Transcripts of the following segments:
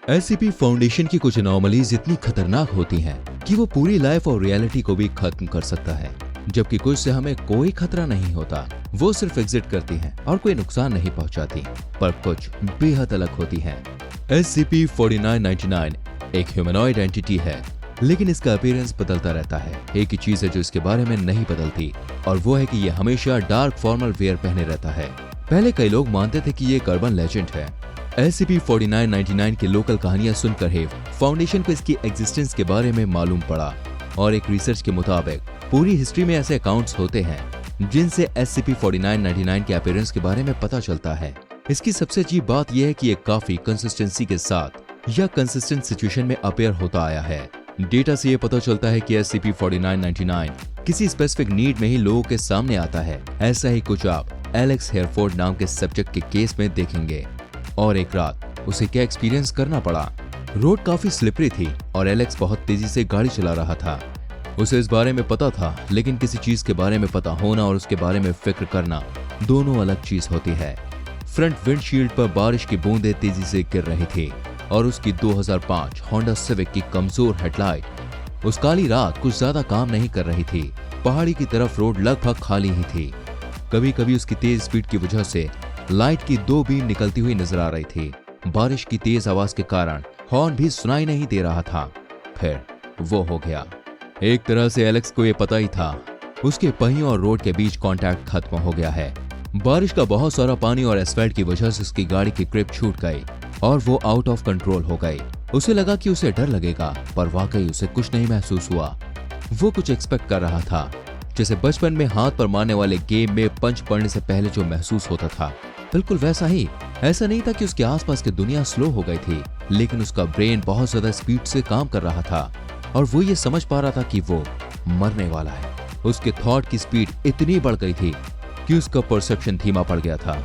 SCP foundation की कुछ anomalies इतनी खतरनाक होती हैं कि वो पूरी लाइफ और रियलिटी को भी खत्म कर सकता है, जबकि कुछ से हमें कोई खतरा नहीं होता। वो सिर्फ एग्जिट करती हैं और कोई नुकसान नहीं पहुंचाती, पर कुछ बेहद अलग होती हैं। SCP-4999 एक ह्यूमनॉइड एंटिटी है, लेकिन इसका अपीयरेंस बदलता रहता है। एक ही चीज है जो इसके बारे में नहीं बदलती, और वो है कि ये हमेशा डार्क फॉर्मल वेयर पहने रहता है। पहले कई लोग मानते थे कि ये एक अर्बन लेजेंड है। SCP-4999 की लोकल कहानियां सुनकर ही फाउंडेशन को इसकी एग्जिस्टेंस के बारे में मालूम पड़ा, और एक रिसर्च के मुताबिक पूरी हिस्ट्री में ऐसे अकाउंट्स होते हैं जिनसे SCP-4999 के अपीयरेंस के बारे में पता चलता है। इसकी सबसे अजीब बात यह है कि ये काफी कंसिस्टेंसी के साथ या कंसिस्टेंट सिचुएशन में अपीयर होता आया है। डेटा से ये पता चलता है कि SCP-4999 किसी स्पेसिफिक नीड में ही लोगों के सामने आता है। ऐसा ही कुछ आप एलेक्स हेयरफोर्ड नाम के सब्जेक्ट के केस में देखेंगे। और एक रात उसे क्या एक्सपीरियंस करना पड़ा। रोड काफी स्लिपरी थी और एलेक्स बहुत तेजी से गाड़ी चला रहा था। उसे इस बारे में पता था, लेकिन किसी चीज के बारे में पता होना और उसके बारे में फिक्र करना दोनों अलग चीज होती है। फ्रंट विंडशील्ड पर बारिश की बूंदें तेजी से गिर रही थी और उसकी 2005 होंडा सिविक की कमजोर हेडलाइट उस काली रात कुछ ज्यादा काम नहीं कर रही थी। पहाड़ी की तरफ रोड लगभग खाली ही थी। कभी कभी उसकी तेज स्पीड की वजह से लाइट की 2 बीम निकलती हुई नजर आ रही थी। बारिश की तेज आवाज के कारण हॉर्न भी सुनाई नहीं दे रहा था। फिर वो हो गया। एक तरह से एलेक्स को ये पता ही था, उसके पहियों और रोड के बीच कांटेक्ट खत्म हो गया है। बारिश का बहुत सारा पानी और एस्फाल्ट की वजह से उसकी गाड़ी की ग्रिप छूट गई और वो आउट ऑफ कंट्रोल हो गई। उसे लगा कि उसे डर लगेगा, पर वाकई उसे कुछ नहीं महसूस हुआ। वो कुछ एक्सपेक्ट कर रहा था, जैसे बचपन में हाथ पर मारने वाले गेम में पंच पड़ने से पहले जो महसूस होता था, बिल्कुल वैसा ही। ऐसा नहीं था कि उसके आसपास की दुनिया स्लो हो गई थी, लेकिन उसका ब्रेन बहुत ज्यादा स्पीड से काम कर रहा था और वो ये समझ पा रहा था कि वो मरने वाला है। उसके थॉट की स्पीड इतनी बढ़ गई थी कि उसका परसेप्शन धीमा पड़ गया था।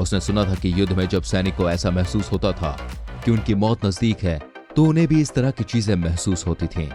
उसने सुना था कि युद्ध में जब सैनिक को ऐसा महसूस होता था कि उनकी मौत नजदीक है, तो उन्हें भी इस तरह की चीजें महसूस होती थीं।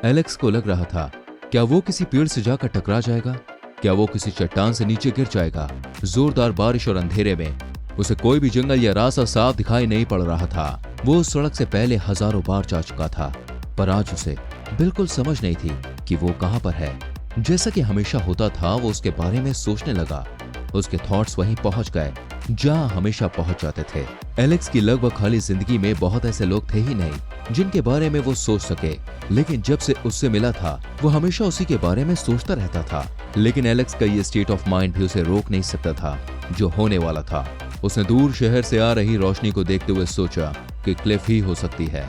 एलेक्स को लग रहा था, क्या वो किसी पेड़ से जाकर टकरा जाएगा? क्या वो किसी चट्टान से नीचे गिर जाएगा? जोरदार बारिश और अंधेरे में उसे कोई भी जंगल या रास्ता साफ दिखाई नहीं पड़ रहा था। वो उस सड़क से पहले हजारों बार जा चुका था, पर आज उसे बिल्कुल समझ नहीं थी कि वो कहां पर है। जैसा कि हमेशा होता था, वो उसके बारे में सोचने लगा। उसके थॉट्स वहीं पहुंच गए जहां हमेशा पहुंच जाते थे। एलेक्स की लगभग खाली जिंदगी में बहुत ऐसे लोग थे ही नहीं जिनके बारे में वो सोच सके, लेकिन जब से उससे मिला था वो हमेशा उसी के बारे में सोचता रहता था। लेकिन एलेक्स का ये स्टेट ऑफ माइंड भी उसे रोक नहीं सकता था जो होने वाला था। उसने दूर शहर से आ रही रोशनी को देखते हुए सोचा कि क्लिफ ही हो सकती है।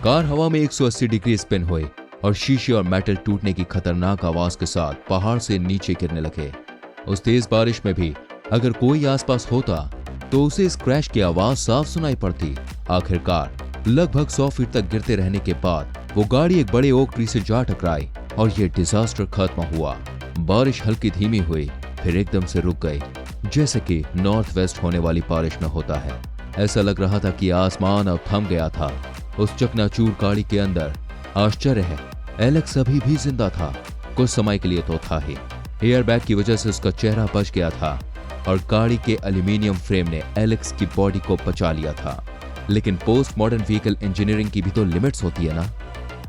कार हवा में 180 डिग्री स्पिन हुई और शीशे और मेटल टूटने की खतरनाक आवाज के साथ पहाड़ से नीचे गिरने लगे। उस तेज बारिश में भी अगर कोई आसपास होता तो उसे इस क्रैश की आवाज साफ सुनाई पड़ती। आखिरकार लगभग 100 फीट तक गिरते रहने के बाद वो गाड़ी एक बड़े ओक ट्री से जा टकराई और ये डिजास्टर खत्म हुआ। बारिश हल्की धीमी हुई, फिर एकदम से रुक गई, जैसे कि नॉर्थ वेस्ट होने वाली बारिश में होता है। ऐसा लग रहा था कि आसमान अब थम गया था। उस चकनाचूर गाड़ी के अंदर आश्चर्य है, एलेक्स अभी भी जिंदा था। कुछ समय के लिए तो था ही। एयरबैग की वजह से उसका चेहरा बच गया था और गाड़ी के एल्यूमिनियम फ्रेम ने एलेक्स की बॉडी को बचा लिया था। लेकिन पोस्ट मॉडर्न व्हीकल इंजीनियरिंग की भी तो लिमिट्स होती है ना।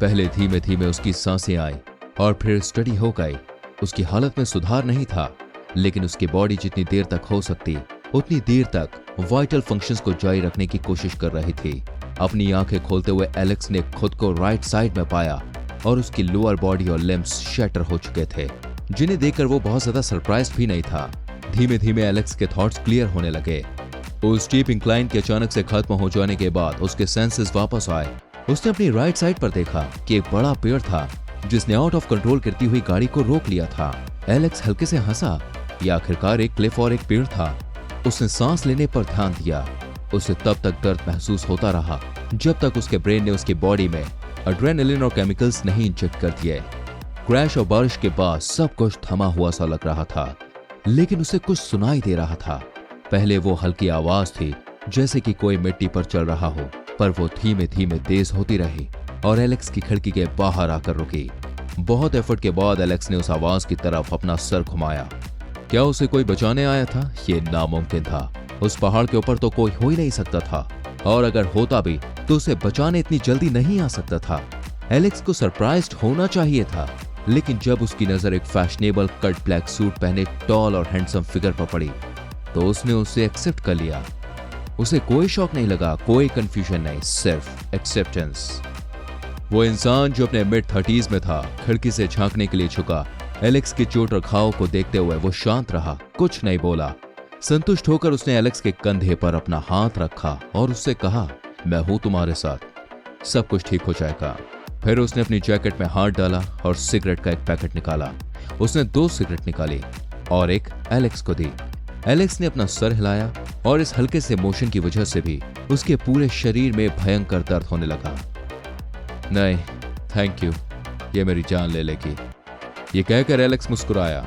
पहले धीमे धीमे उसकी सांसें आई और फिर स्टडी हो गई। उसकी हालत में सुधार नहीं था, लेकिन उसकी बॉडी जितनी देर तक हो सकती उतनी देर तक वाइटल फंक्शंस को जारी रखने की कोशिश कर रही थी। अपनी आंखें खोलते हुए एलेक्स ने खुद को राइट साइड में पाया और उसकी लोअर बॉडी और लिम्स शैटर हो चुके थे, जिन्हें देखकर वो बहुत ज्यादा सरप्राइज भी नहीं था। धीमे धीमे एलेक्स के थॉट्स क्लियर होने लगे। उस स्टीप इंक्लाइन के अचानक से खत्म हो जाने के बाद उसके सेंसेस वापस आए। उसने अपनी राइट साइड पर देखा कि एक बड़ा पेड़ था जिसने आउट ऑफ कंट्रोल करती हुई गाड़ी को रोक लिया था। एलेक्स हल्के से हंसा। यह आखिरकार एक क्लिफ और एक पेड़ था। उसने सांस लेने पर ध्यान दिया। उसे तब तक दर्द महसूस होता रहा जब तक उसके ब्रेन ने उसकी बॉडी में एड्रेनलिन और केमिकल्स नहीं इंजेक्ट कर दिए। क्रैश और बारिश के बाद सब कुछ थमा हुआ सा लग रहा था, लेकिन उसे कुछ सुनाई दे रहा था। पहले वो हल्की आवाज थी, जैसे कि कोई मिट्टी पर चल रहा हो, पर वो धीमे धीमे तेज होती रही और एलेक्स की खिड़की के बाहर आकर रुकी। बहुत एफर्ट के बाद एलेक्स ने उस आवाज की तरफ अपना सर घुमाया। क्या उसे कोई बचाने आया था? ये नामुमकिन था। उस पहाड़ के ऊपर तो कोई हो ही नहीं सकता था, और अगर होता भी तो उसे बचाने इतनी जल्दी नहीं आ सकता था। एलेक्स को सरप्राइज्ड होना चाहिए था, लेकिन जब उसकी नजर एक फैशनेबल कट ब्लैक सूट पहने टॉल और हैंडसम फिगर पर पड़ी तो उसने उसे एक्सेप्ट कर लिया। उसे कोई शौक नहीं लगा, कोई कंफ्यूजन नहीं, सिर्फ एक्सेप्टेंस। वो इंसान जो अपने मिड 30s में था, खिड़की से झांकने के लिए झुका। एलेक्स की चोट और घाव को देखते हुए वो शांत रहा, कुछ नहीं बोला। संतुष्ट होकर उसने एलेक्स के कंधे पर अपना हाथ रखा और उससे कहा, मैं हूं तुम्हारे साथ, सब कुछ ठीक हो जाएगा। फिर उसने अपनी जैकेट में हाथ डाला और सिगरेट का एक पैकेट निकाला। उसने 2 सिगरेट निकाली और एक एलेक्स को दी। एलेक्स ने अपना सर हिलाया और इस हल्के से मोशन की वजह से भी उसके पूरे शरीर में भयंकर दर्द होने लगा। नहीं, थैंक यू, ये मेरी जान ले लेगी। ये कहकर एलेक्स मुस्कुराया।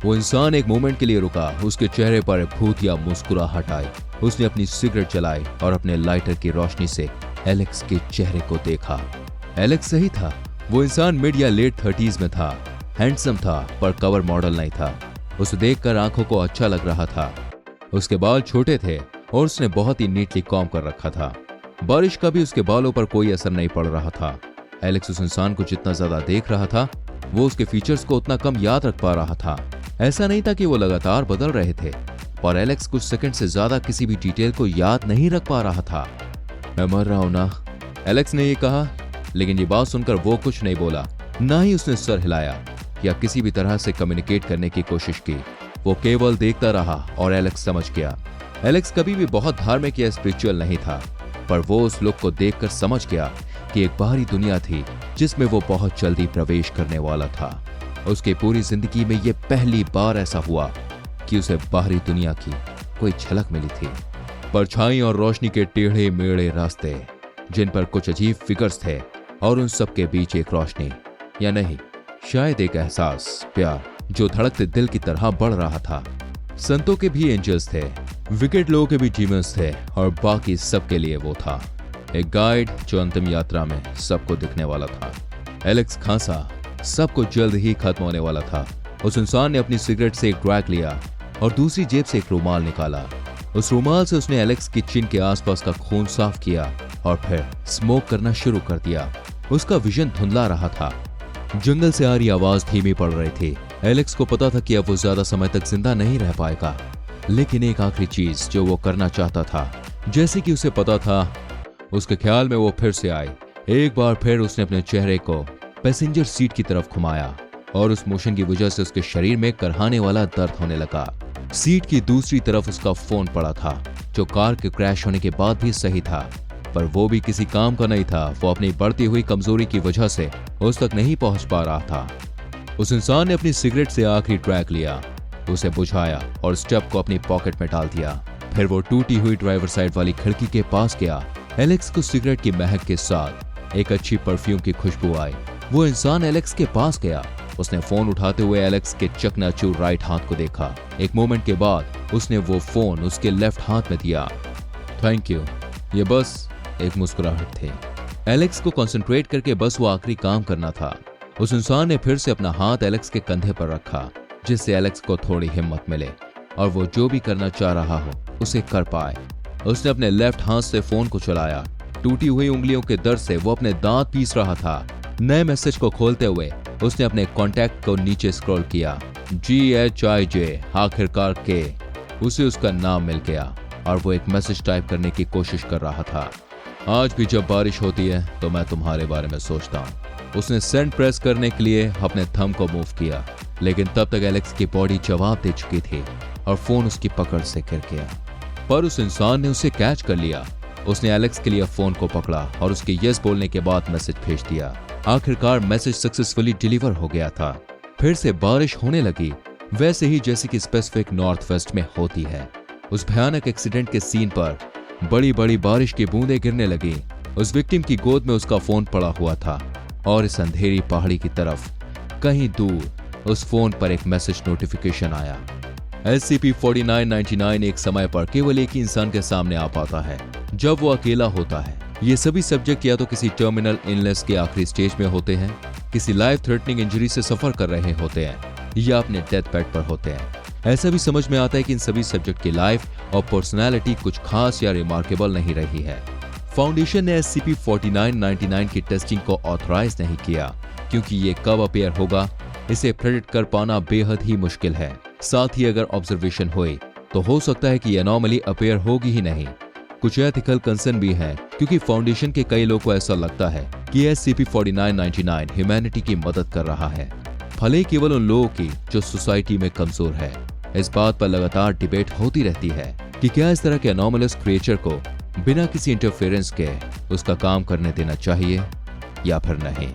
वो इंसान एक मोमेंट के लिए रुका, उसके चेहरे पर भूतिया मुस्कुराहट आई। उसने अपनी सिगरेट जलाई और अपने लाइटर की रोशनी से एलेक्स के चेहरे को देखा। एलेक्स सही था, वो इंसान मिड या लेट 30s में था, हैंडसम था पर कवर मॉडल नहीं था। उसे देखकर आंखों को अच्छा लग रहा था। उसके बाल छोटे थे और उसने बहुत ही नीटली कॉम्ब कर रखा था। बारिश का भी उसके बालों पर कोई असर नहीं पड़ रहा था। एलेक्स उस इंसान को जितना ज्यादा देख रहा था, वो उसके फीचर्स को उतना कम याद रख पा रहा था। ऐसा नहीं था कि वो लगातार बदल रहे थे, पर एलेक्स कुछ सेकंड से ज्यादा किसी भी डिटेल को याद नहीं रख पा रहा था। मैं मर रहा हूं ना, एलेक्स ने ये कहा, लेकिन ये बात सुनकर वो कुछ नहीं बोला, ना ही उसने सर हिलाया या किसी भी तरह से कम्युनिकेट करने की कोशिश की। वो केवल देखता रहा और एलेक्स समझ गया। एलेक्स कभी भी बहुत धार्मिक या स्पिरिचुअल नहीं था, पर वो उस लोग को देखकर समझ गया कि एक बाहरी दुनिया थी जिसमें वो बहुत जल्दी प्रवेश करने वाला था। उसकी पूरी जिंदगी में ये पहली बार ऐसा हुआ कि उसे बाहरी दुनिया की कोई झलक मिली थी। परछाई और रोशनी के टेढ़े मेढ़े रास्ते, जिन पर कुछ अजीब फिगर्स थे, और उन सब के बीच एक रोशनी, या नहीं शायद एक एहसास, प्यार जो धड़कते दिल की तरह बढ़ रहा था। संतों के भी एंजल्स थे, विकेट लोगों के भी डीमंस थे, और बाकी सबके लिए वो था एक गाइड जो अंतिम यात्रा में सबको दिखने वाला था। एलेक्स खांसा, सबको जल्द ही खत्म होने वाला था। उस इंसान ने अपनी सिगरेट से एक ड्रैग लिया और दूसरी जेब से एक रुमाल निकाला। उस रुमाल से उसने एलेक्स की चिन के आसपास का खून साफ किया और फिर स्मोक करना शुरू कर दिया। उसका विजन धुंधला रहा था। जंगल से आ रही आवाज धीमी पड़ रही थी। एलेक्स को पता था कि अब वो ज्यादा समय तक जिंदा नहीं रह पाएगा, लेकिन एक आखिरी चीज जो वो करना चाहता था, जैसे कि उसे पता था, उसके ख्याल में वो फिर से आई। एक बार फिर उसने अपने चेहरे को पैसेंजर सीट की तरफ घुमाया और उस मोशन की वजह से उसके शरीर में करहाने वाला दर्द होने लगा। सीट की दूसरी तरफ उसका फोन पड़ा था, जो कार के क्रैश होने के बाद भी सही था, पर वो भी किसी काम का नहीं था। वो अपनी बढ़ती हुई कमजोरी की वजह से उस तक नहीं पहुंच पा रहा था। उस इंसान ने अपनी सिगरेट से आखिरी ड्रैग लिया, उसे बुझाया और स्टेप को अपनी पॉकेट में डाल दिया। फिर वो टूटी हुई ड्राइवर साइड वाली खिड़की के पास गया। एलेक्स को सिगरेट की महक के साथ एक अच्छी परफ्यूम की खुशबू आई। वो इंसान एलेक्स के पास गया। उसने फोन उठाते हुए एलेक्स के चकनाचूर राइट हाथ को देखा। एक मोमेंट के बाद उसने वो फोन उसके लेफ्ट हाथ में दिया। थैंक यू, ये बस एक मुस्कुराहट थी। एलेक्स को कंसंट्रेट करके बस वो आखिरी काम करना था। उस इंसान ने फिर से अपना हाथ एलेक्स के कंधे पर रखा, जिससे एलेक्स को थोड़ी हिम्मत मिले और वो जो भी करना चाह रहा हो उसे कर पाए। उसने अपने लेफ्ट हाथ से फोन को चलाया। टूटी हुई उंगलियों के दर्द से वो अपने दांत पीस रहा था। नए मैसेज को खोलते हुए उसने अपने कॉन्टैक्ट को नीचे स्क्रॉल किया। GHIJ, आखिरकार के उसे उसका नाम मिल गया और वो एक मैसेज टाइप करने की कोशिश कर रहा था। आज भी जब बारिश होती है तो मैं तुम्हारे बारे में सोचता हूँ। उसने सेंड प्रेस करने के लिए अपने थंब को मूव किया, लेकिन तब तक एलेक्स की बॉडी जवाब दे चुकी थी और फोन उसकी पकड़ से गिर गया। पर उस इंसान ने उसे कैच कर लिया। उसने एलेक्स के लिए फोन को पकड़ा और उसके यस बोलने के बाद मैसेज भेज दिया। आखिरकार मैसेज सक्सेसफुली डिलीवर हो गया था। फिर से बारिश होने लगी, वैसे ही जैसे कि स्पेसिफिक नॉर्थ वेस्ट में होती है। उस भयानक एक्सीडेंट के सीन पर बड़ी बड़ी बारिश की बूंदें गिरने लगी। उस विक्टिम की गोद में उसका फोन पड़ा हुआ था और इस अंधेरी पहाड़ी की तरफ कहीं दूर उस फोन पर एक मैसेज नोटिफिकेशन आया। SCP-4999 एक समय पर केवल एक ही इंसान के सामने आ पाता है जब वो अकेला होता है। ये सभी सब्जेक्ट या तो किसी टर्मिनल इलनेस के आखिरी स्टेज में होते हैं, किसी लाइफ थ्रेटनिंग इंजरी से सफर कर रहे होते हैं या अपने डेथ बेड पर होते हैं। ऐसा भी समझ में आता है कि इन सभी सब्जेक्ट की लाइफ और पर्सनैलिटी कुछ खास या रिमार्केबल नहीं रही है। फाउंडेशन ने SCP-4999 की टेस्टिंग को ऑथराइज नहीं किया क्योंकि ये कब अपीयर होगा इसे प्रेडिक्ट कर पाना बेहद ही मुश्किल है। साथ ही अगर ऑब्जर्वेशन हुई तो हो सकता है कि ये एनॉमली अपीयर होगी ही नहीं। कुछ एथिकल कंसर्न भी हैं क्योंकि फाउंडेशन के कई लोगों को ऐसा लगता है कि SCP-4999 ह्यूमैनिटी की मदद कर रहा है, भले ही केवल उन लोगों की जो सोसाइटी में कमजोर है। इस बात पर लगातार डिबेट होती रहती है कि क्या इस तरह के एनॉमलस क्रिएचर को बिना किसी इंटरफेरेंस के उसका काम करने देना चाहिए या फिर नहीं।